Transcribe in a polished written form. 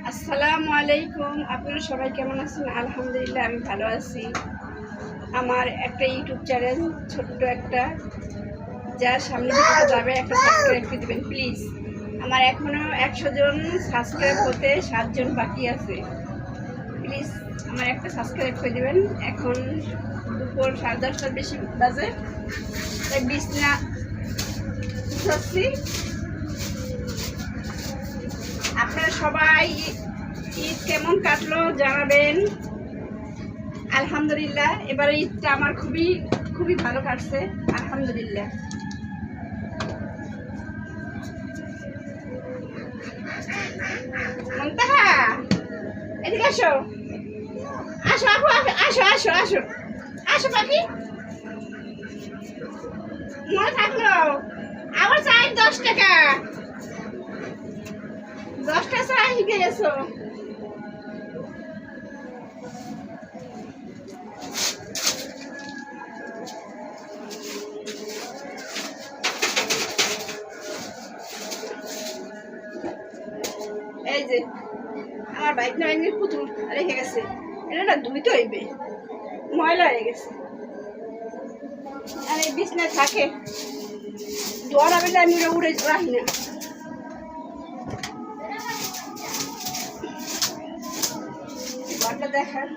আসসালামু আলাইকুম। আপনারা সবাই কেমন আছেন? আলহামদুলিল্লাহ আমি ভালো আছি। আমার একটা ইউটিউব চ্যানেল ছোট্ট একটা, যার সামনে দিকে যাবে, একটা সাবস্ক্রাইব করে দেবেন প্লিজ। আমার এখনও 100 জন সাবস্ক্রাইব হতে 7 জন বাকি আছে। প্লিজ আমার একটা সাবস্ক্রাইব করে দেবেন। এখন দুপুর 10:30টার বেশি বাজে, তাই বিছনা উঠাচ্ছি। আপনারা সবাই ঈদ কেমন কাটলো জানাবেন। আলহামদুলিল্লাহ এবারে ঈদটা আমার খুবই খুবই ভালো কাটছে, আলহামদুলিল্লাহ। মুনতাহা, এদিকে আসো, আসো আপু, আসো আসো আসো আসো পাখি। মনে থাকলো আবার চাই 10 টাকা, 10টা চাই শিখে গেছো। এই যে আমার বাইক না পুতুল রেখে গেছে, এটা না ধুইতে হইবে, ময়লা হয়ে গেছে। আর এই বিছনায় থাকে, জোয়ার আবেলে আমি উড়ে রাখি না। ঘরটা দেখার